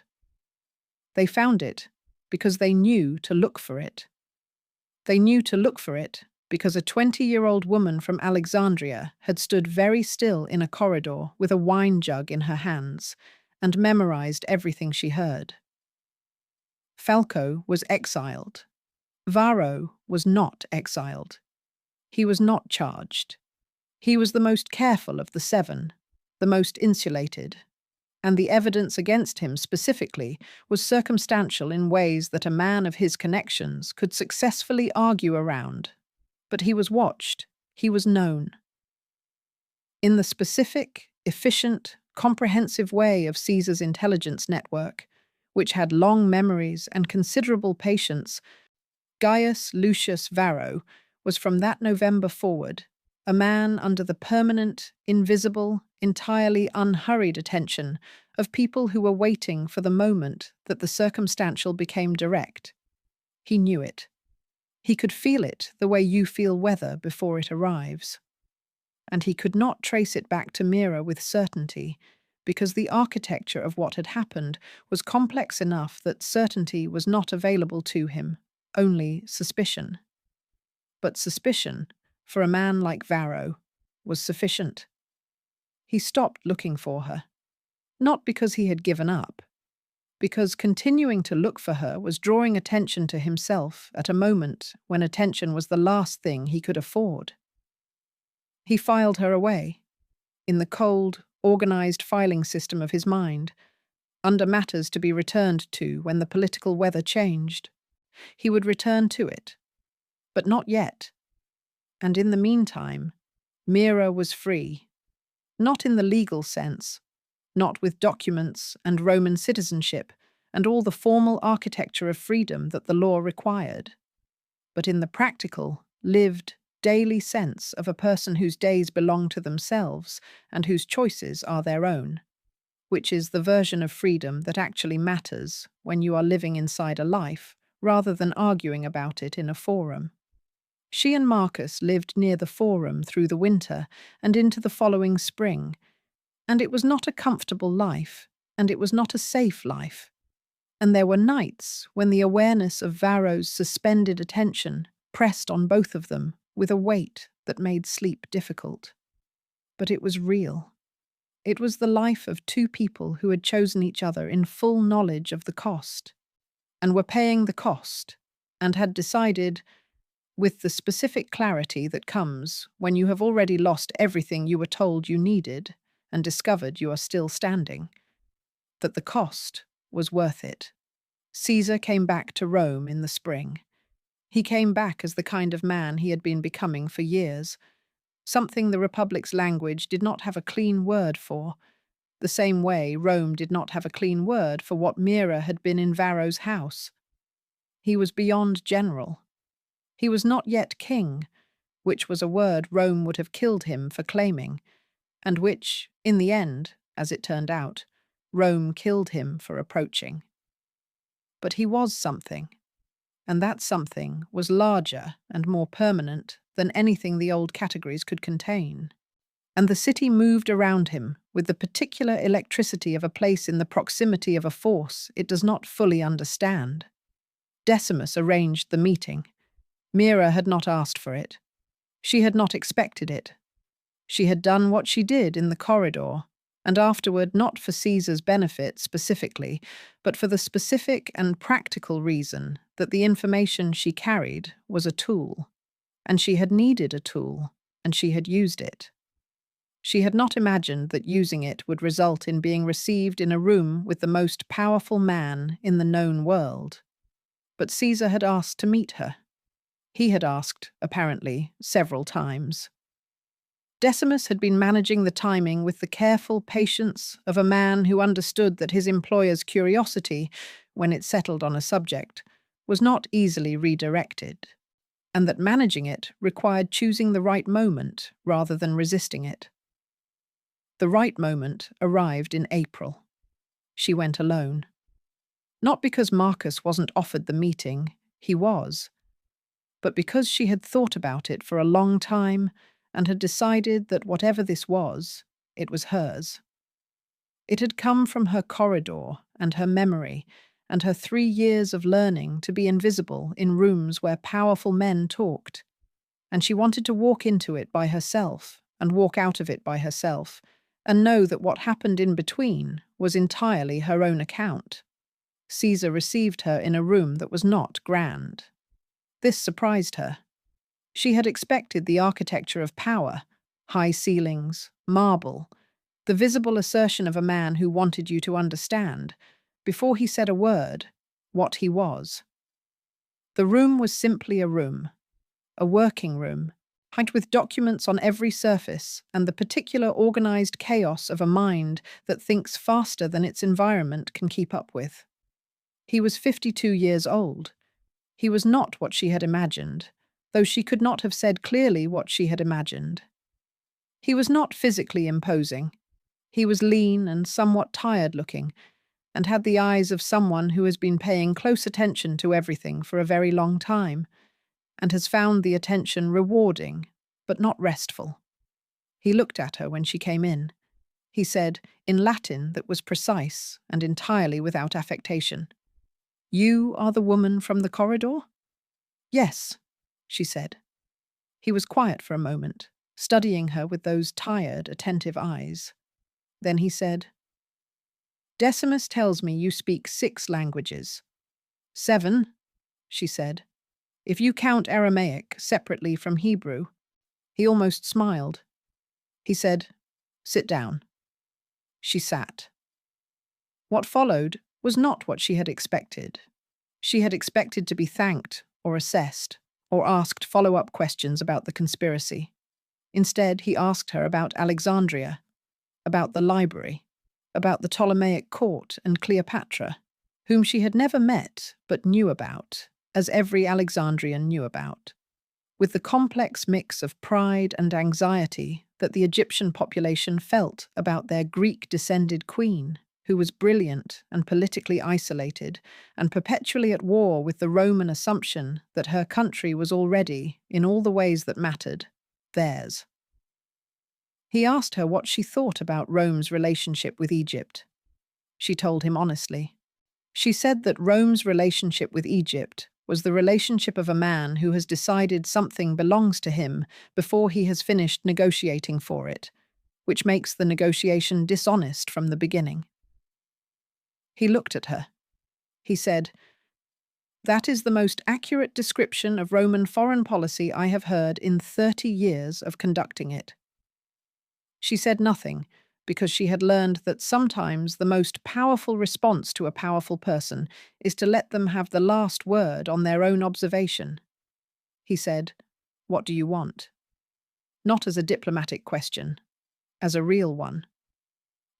They found it because they knew to look for it. They knew to look for it because a 20-year-old woman from Alexandria had stood very still in a corridor with a wine jug in her hands and memorized everything she heard. Falco was exiled. Varro was not exiled. He was not charged. He was the most careful of the 7, the most insulated, and the evidence against him specifically was circumstantial in ways that a man of his connections could successfully argue around. But he was watched, he was known. In the specific, efficient, comprehensive way of Caesar's intelligence network, which had long memories and considerable patience, Gaius Lucius Varro was from that November forward a man under the permanent, invisible, entirely unhurried attention of people who were waiting for the moment that the circumstantial became direct. He knew it. He could feel it the way you feel weather before it arrives. And he could not trace it back to Mira with certainty, because the architecture of what had happened was complex enough that certainty was not available to him, only suspicion. But suspicion, for a man like Varro, was sufficient. He stopped looking for her, not because he had given up, because continuing to look for her was drawing attention to himself at a moment when attention was the last thing he could afford. He filed her away, in the cold, organized filing system of his mind, under matters to be returned to when the political weather changed. He would return to it, but not yet. And in the meantime, Mira was free, not in the legal sense, not with documents and Roman citizenship and all the formal architecture of freedom that the law required, but in the practical, lived, daily sense of a person whose days belong to themselves and whose choices are their own. which is the version of freedom that actually matters when you are living inside a life rather than arguing about it in a forum. She and Marcus lived near the forum through the winter and into the following spring, and it was not a comfortable life, and it was not a safe life. And there were nights when the awareness of Varro's suspended attention pressed on both of them with a weight that made sleep difficult. But it was real. It was the life of two people who had chosen each other in full knowledge of the cost, and were paying the cost, and had decided, with the specific clarity that comes when you have already lost everything you were told you needed and discovered you are still standing, that the cost was worth it. Caesar came back to Rome in the spring. He came back as the kind of man he had been becoming for years, something the Republic's language did not have a clean word for, the same way Rome did not have a clean word for what Mira had been in Varro's house. He was beyond general. He was not yet king, which was a word Rome would have killed him for claiming, and which, in the end, as it turned out, Rome killed him for approaching. But he was something, and that something was larger and more permanent than anything the old categories could contain. And the city moved around him with the particular electricity of a place in the proximity of a force it does not fully understand. Decimus arranged the meeting. Mira had not asked for it. She had not expected it. She had done what she did in the corridor, and afterward not for Caesar's benefit specifically, but for the specific and practical reason that the information she carried was a tool, and she had needed a tool, and she had used it. She had not imagined that using it would result in being received in a room with the most powerful man in the known world. But Caesar had asked to meet her. He had asked, apparently, several times. Decimus had been managing the timing with the careful patience of a man who understood that his employer's curiosity, when it settled on a subject, was not easily redirected, and that managing it required choosing the right moment rather than resisting it. The right moment arrived in April. She went alone. Not because Marcus wasn't offered the meeting, he was, but because she had thought about it for a long time and had decided that whatever this was, it was hers. It had come from her corridor and her memory and her 3 years of learning to be invisible in rooms where powerful men talked, and she wanted to walk into it by herself and walk out of it by herself, and know that what happened in between was entirely her own account. Caesar received her in a room that was not grand. This surprised her. She had expected the architecture of power, high ceilings, marble, the visible assertion of a man who wanted you to understand, before he said a word, what he was. The room was simply a room, a working room, packed with documents on every surface and the particular organized chaos of a mind that thinks faster than its environment can keep up with. He was 52 years old. He was not what she had imagined, though she could not have said clearly what she had imagined. He was not physically imposing. He was lean and somewhat tired-looking, and had the eyes of someone who has been paying close attention to everything for a very long time, and has found the attention rewarding, but not restful. He looked at her when she came in. He said, in Latin that was precise and entirely without affectation, "You are the woman from the corridor?" "Yes," she said. He was quiet for a moment, studying her with those tired, attentive eyes. Then he said, "Decimus tells me you speak 6 languages." "7," she said, "if you count Aramaic separately from Hebrew." He almost smiled. He said, "Sit down." She sat. What followed was not what she had expected. She had expected to be thanked or assessed or asked follow-up questions about the conspiracy. Instead, he asked her about Alexandria, about the library, about the Ptolemaic court and Cleopatra, whom she had never met but knew about, as every Alexandrian knew about. with the complex mix of pride and anxiety that the Egyptian population felt about their Greek-descended queen, who was brilliant and politically isolated and perpetually at war with the Roman assumption that her country was already, in all the ways that mattered, theirs. He asked her what she thought about Rome's relationship with Egypt. She told him honestly. She said that Rome's relationship with Egypt was the relationship of a man who has decided something belongs to him before he has finished negotiating for it, which makes the negotiation dishonest from the beginning. He looked at her. He said, "That is the most accurate description of Roman foreign policy I have heard in 30 years of conducting it." She said nothing, because she had learned that sometimes the most powerful response to a powerful person is to let them have the last word on their own observation. He said, "What do you want?" Not as a diplomatic question, as a real one.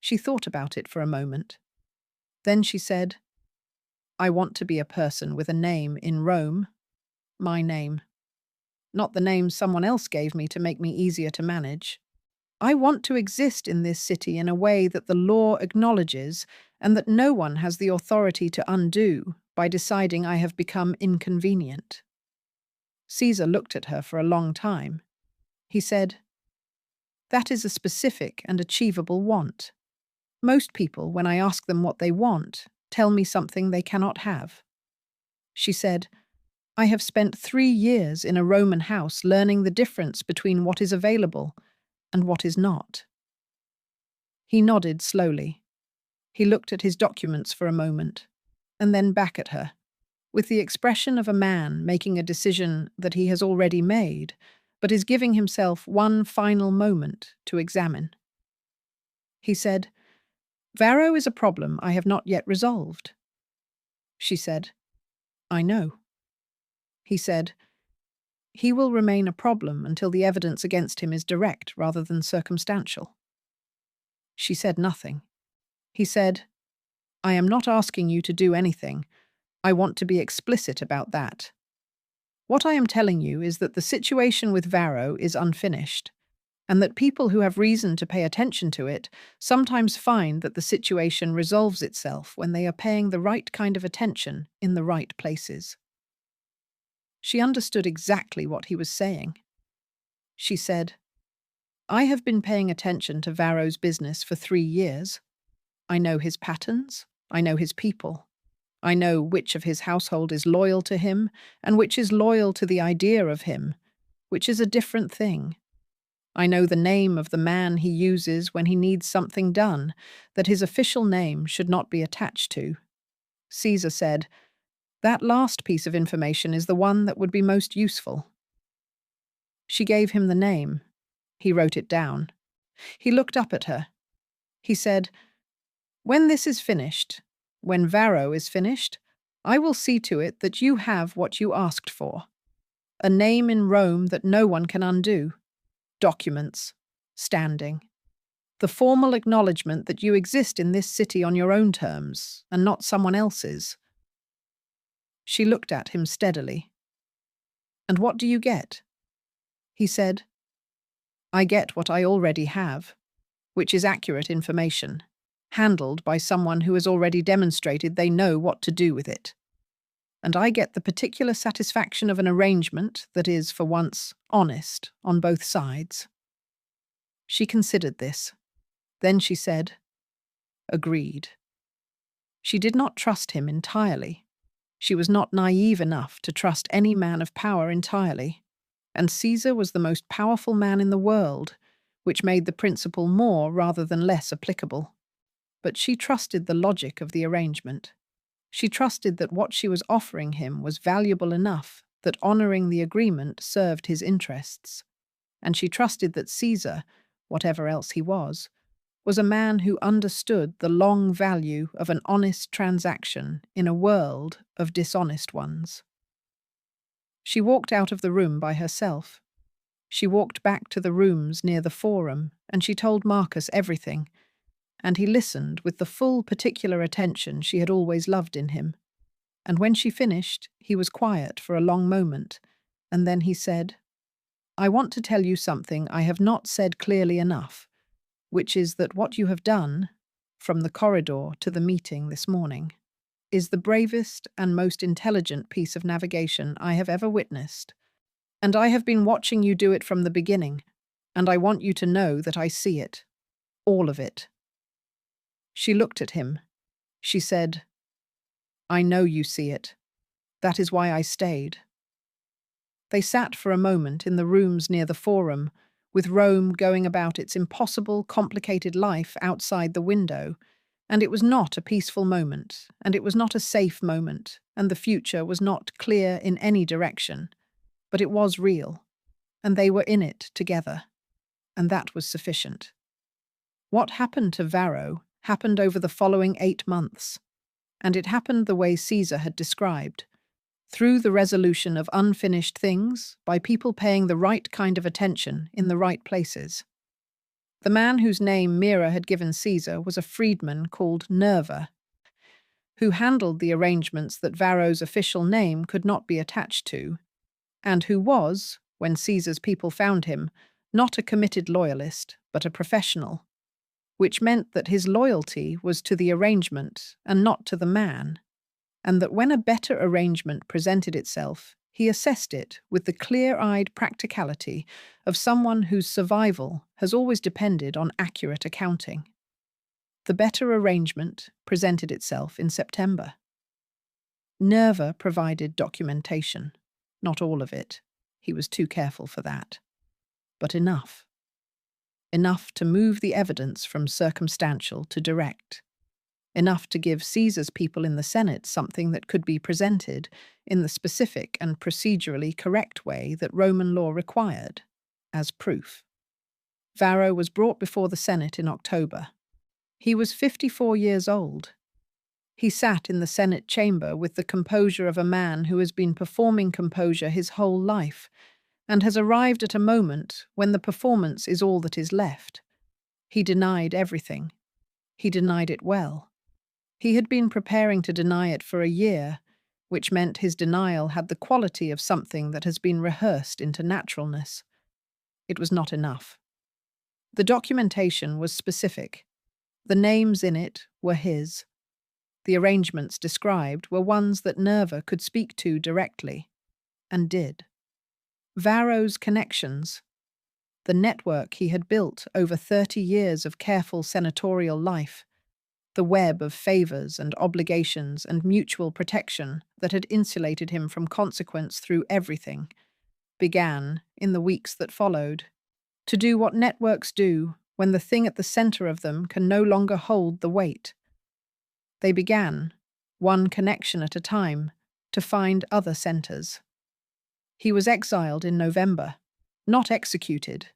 She thought about it for a moment. Then she said, "I want to be a person with a name in Rome. My name. Not the name someone else gave me to make me easier to manage. I want to exist in this city in a way that the law acknowledges and that no one has the authority to undo by deciding I have become inconvenient." Caesar looked at her for a long time. He said, "That is a specific and achievable want. Most people, when I ask them what they want, tell me something they cannot have." She said, "I have spent 3 years in a Roman house learning the difference between what is available and what is not." He nodded slowly. He looked at his documents for a moment, and then back at her, with the expression of a man making a decision that he has already made, but is giving himself one final moment to examine. He said, "Varro is a problem I have not yet resolved." She said, "I know." He said, "He will remain a problem until the evidence against him is direct rather than circumstantial." She said nothing. He said, "I am not asking you to do anything. I want to be explicit about that. What I am telling you is that the situation with Varro is unfinished, and that people who have reason to pay attention to it sometimes find that the situation resolves itself when they are paying the right kind of attention in the right places." She understood exactly what he was saying. She said, "I have been paying attention to Varro's business for 3 years. I know his patterns. I know his people. I know which of his household is loyal to him and which is loyal to the idea of him, which is a different thing. I know the name of the man he uses when he needs something done that his official name should not be attached to." Caesar said, "That last piece of information is the one that would be most useful." She gave him the name. He wrote it down. He looked up at her. He said, "When this is finished, when Varro is finished, I will see to it that you have what you asked for. A name in Rome that no one can undo. Documents. Standing. The formal acknowledgement that you exist in this city on your own terms, and not someone else's." She looked at him steadily. "And what do you get?" He said, "I get what I already have, which is accurate information, handled by someone who has already demonstrated they know what to do with it. And I get the particular satisfaction of an arrangement that is, for once, honest on both sides." She considered this. Then she said, "Agreed." She did not trust him entirely. She was not naive enough to trust any man of power entirely, and Caesar was the most powerful man in the world, which made the principle more rather than less applicable. But she trusted the logic of the arrangement. She trusted that what she was offering him was valuable enough that honoring the agreement served his interests. And she trusted that Caesar, whatever else he was a man who understood the long value of an honest transaction in a world of dishonest ones. She walked out of the room by herself. She walked back to the rooms near the forum, and she told Marcus everything, and he listened with the full particular attention she had always loved in him. And when she finished, he was quiet for a long moment, and then he said, I want to tell you something I have not said clearly enough, which is that what you have done, from the corridor to the meeting this morning, is the bravest and most intelligent piece of navigation I have ever witnessed. And I have been watching you do it from the beginning, and I want you to know that I see it. All of it. She looked at him. She said, I know you see it. That is why I stayed. They sat for a moment in the rooms near the Forum, with Rome going about its impossible, complicated life outside the window, and it was not a peaceful moment, and it was not a safe moment, and the future was not clear in any direction, but it was real, and they were in it together, and that was sufficient. What happened to Varro happened over the following 8 months, and it happened the way Caesar had described, through the resolution of unfinished things by people paying the right kind of attention in the right places. The man whose name Mira had given Caesar was a freedman called Nerva, who handled the arrangements that Varro's official name could not be attached to, and who was, when Caesar's people found him, not a committed loyalist, but a professional, which meant that his loyalty was to the arrangement and not to the man, and that when a better arrangement presented itself, he assessed it with the clear-eyed practicality of someone whose survival has always depended on accurate accounting. The better arrangement presented itself in September. Nerva provided documentation, not all of it, he was too careful for that, but enough. Enough to move the evidence from circumstantial to direct. Enough to give Caesar's people in the Senate something that could be presented in the specific and procedurally correct way that Roman law required, as proof. Varro was brought before the Senate in October. He was 54 years old. He sat in the Senate chamber with the composure of a man who has been performing composure his whole life, and has arrived at a moment when the performance is all that is left. He denied everything. He denied it well. He had been preparing to deny it for a year, which meant his denial had the quality of something that has been rehearsed into naturalness. It was not enough. The documentation was specific. The names in it were his. The arrangements described were ones that Nerva could speak to directly, and did. Varro's connections, the network he had built over 30 years of careful senatorial life, the web of favours and obligations and mutual protection that had insulated him from consequence through everything, began, in the weeks that followed, to do what networks do when the thing at the centre of them can no longer hold the weight. They began, one connection at a time, to find other centres. He was exiled in November, not executed,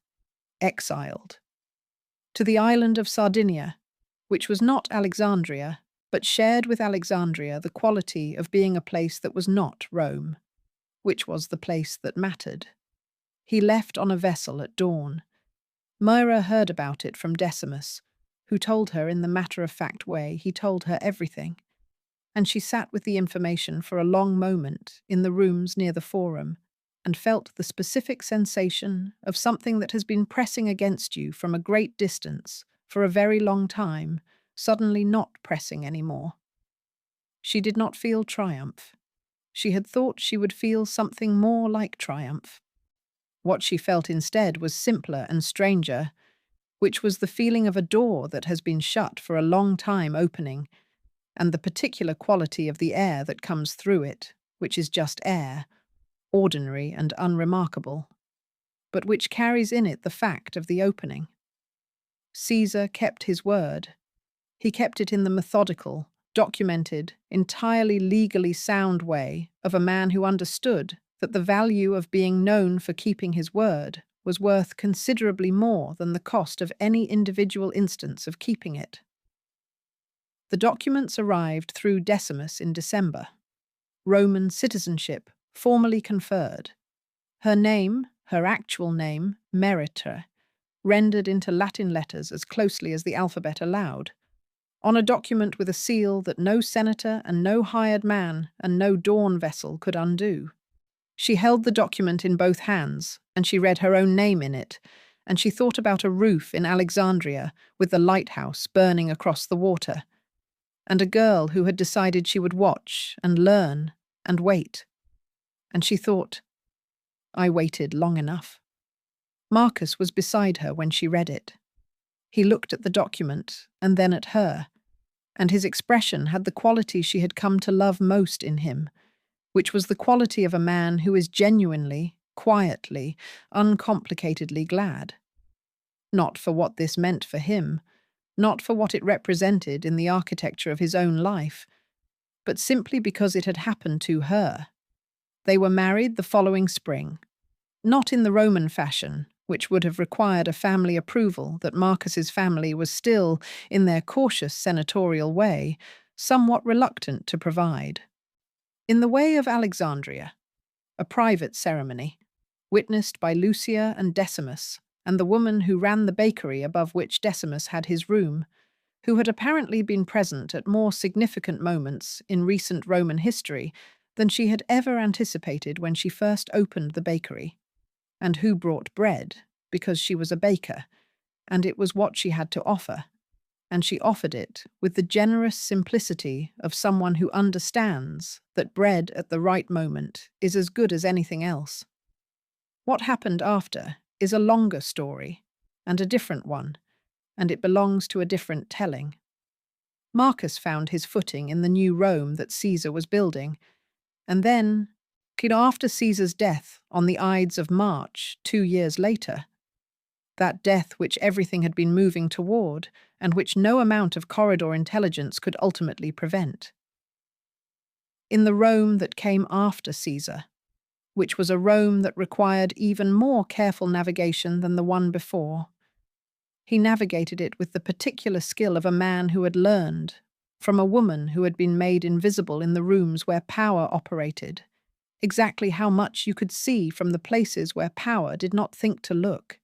exiled, to the island of Sardinia, which was not Alexandria, but shared with Alexandria the quality of being a place that was not Rome, which was the place that mattered. He left on a vessel at dawn. Mira heard about it from Decimus, who told her in the matter-of-fact way he told her everything, and she sat with the information for a long moment in the rooms near the Forum, and felt the specific sensation of something that has been pressing against you from a great distance for a very long time, suddenly not pressing any more. She did not feel triumph. She had thought she would feel something more like triumph. What she felt instead was simpler and stranger, which was the feeling of a door that has been shut for a long time opening, and the particular quality of the air that comes through it, which is just air, ordinary and unremarkable, but which carries in it the fact of the opening. Caesar kept his word. He kept it in the methodical, documented, entirely legally sound way of a man who understood that the value of being known for keeping his word was worth considerably more than the cost of any individual instance of keeping it. The documents arrived through Decimus in December. Roman citizenship formally conferred. Her name, her actual name, Merytre, rendered into Latin letters as closely as the alphabet allowed, on a document with a seal that no senator and no hired man and no dawn vessel could undo. She held the document in both hands, and she read her own name in it, and she thought about a roof in Alexandria with the lighthouse burning across the water, and a girl who had decided she would watch and learn and wait. And she thought, I waited long enough. Marcus was beside her when she read it. He looked at the document and then at her, and his expression had the quality she had come to love most in him, which was the quality of a man who is genuinely, quietly, uncomplicatedly glad. Not for what this meant for him, not for what it represented in the architecture of his own life, but simply because it had happened to her. They were married the following spring, not in the Roman fashion, which would have required a family approval that Marcus's family was still, in their cautious senatorial way, somewhat reluctant to provide. In the way of Alexandria, a private ceremony, witnessed by Lucia and Decimus, and the woman who ran the bakery above which Decimus had his room, who had apparently been present at more significant moments in recent Roman history than she had ever anticipated when she first opened the bakery, and who brought bread because she was a baker, and it was what she had to offer, and she offered it with the generous simplicity of someone who understands that bread at the right moment is as good as anything else. What happened after is a longer story, and a different one, and it belongs to a different telling. Marcus found his footing in the new Rome that Caesar was building, and then, after Caesar's death on the Ides of March 2 years later, that death which everything had been moving toward, and which no amount of corridor intelligence could ultimately prevent. In the Rome that came after Caesar, which was a Rome that required even more careful navigation than the one before, he navigated it with the particular skill of a man who had learned, from a woman who had been made invisible in the rooms where power operated, exactly how much you could see from the places where power did not think to look.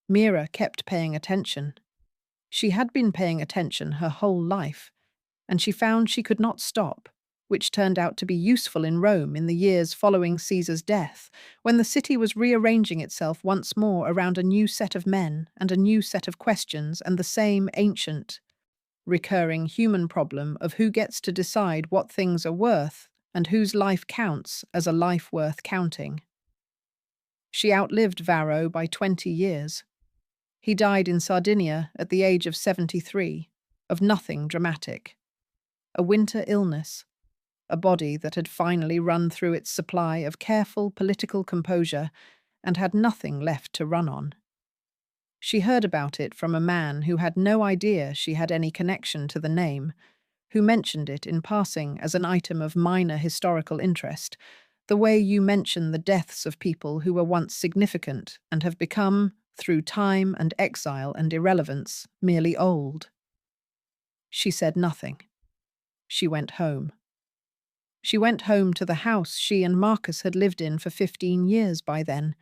Mira kept paying attention. She had been paying attention her whole life, and she found she could not stop, which turned out to be useful in Rome in the years following Caesar's death, when the city was rearranging itself once more around a new set of men and a new set of questions and the same ancient, recurring human problem of who gets to decide what things are worth and whose life counts as a life worth counting. She outlived Varro by 20 years. He died in Sardinia at the age of 73, of nothing dramatic. A winter illness, a body that had finally run through its supply of careful political composure and had nothing left to run on. She heard about it from a man who had no idea she had any connection to the name, who mentioned it in passing as an item of minor historical interest, the way you mention the deaths of people who were once significant and have become, through time and exile and irrelevance, merely old. She said nothing. She went home. She went home to the house she and Marcus had lived in for 15 years by then,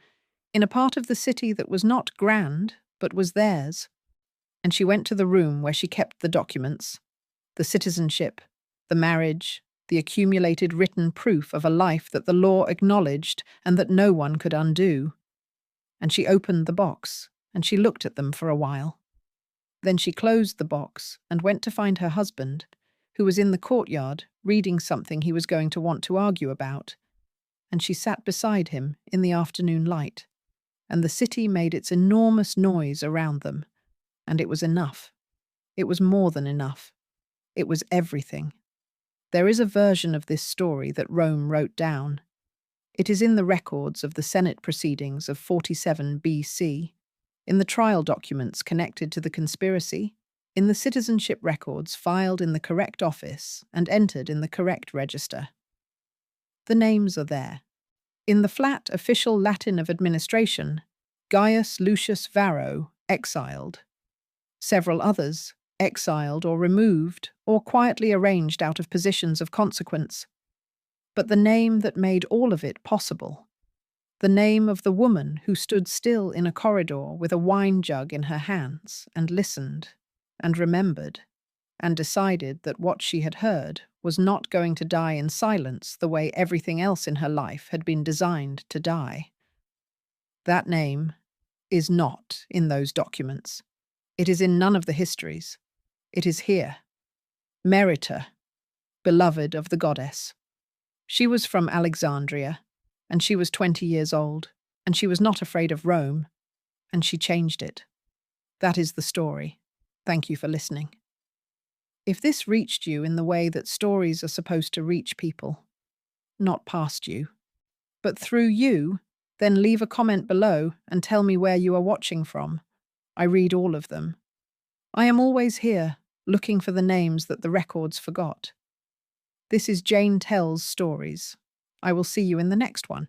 in a part of the city that was not grand, but was theirs. And she went to the room where she kept the documents, the citizenship, the marriage, the accumulated written proof of a life that the law acknowledged and that no one could undo. And she opened the box, and she looked at them for a while. Then she closed the box and went to find her husband, who was in the courtyard reading something he was going to want to argue about, and she sat beside him in the afternoon light, and the city made its enormous noise around them, and it was enough. It was more than enough. It was everything. There is a version of this story that Rome wrote down. It is in the records of the Senate proceedings of 47 BC, in the trial documents connected to the conspiracy, in the citizenship records filed in the correct office and entered in the correct register. The names are there. In the flat official Latin of administration, Gaius Lucius Varro, exiled. Several others, exiled or removed or quietly arranged out of positions of consequence. But the name that made all of it possible, the name of the woman who stood still in a corridor with a wine jug in her hands and listened, and remembered, and decided that what she had heard was not going to die in silence the way everything else in her life had been designed to die. That name is not in those documents. It is in none of the histories. It is here. Merytre, beloved of the goddess. She was from Alexandria, and she was 20 years old, and she was not afraid of Rome, and she changed it. That is the story. Thank you for listening. If this reached you in the way that stories are supposed to reach people, not past you, but through you, then leave a comment below and tell me where you are watching from. I read all of them. I am always here, looking for the names that the records forgot. This is Jane Tells Stories. I will see you in the next one.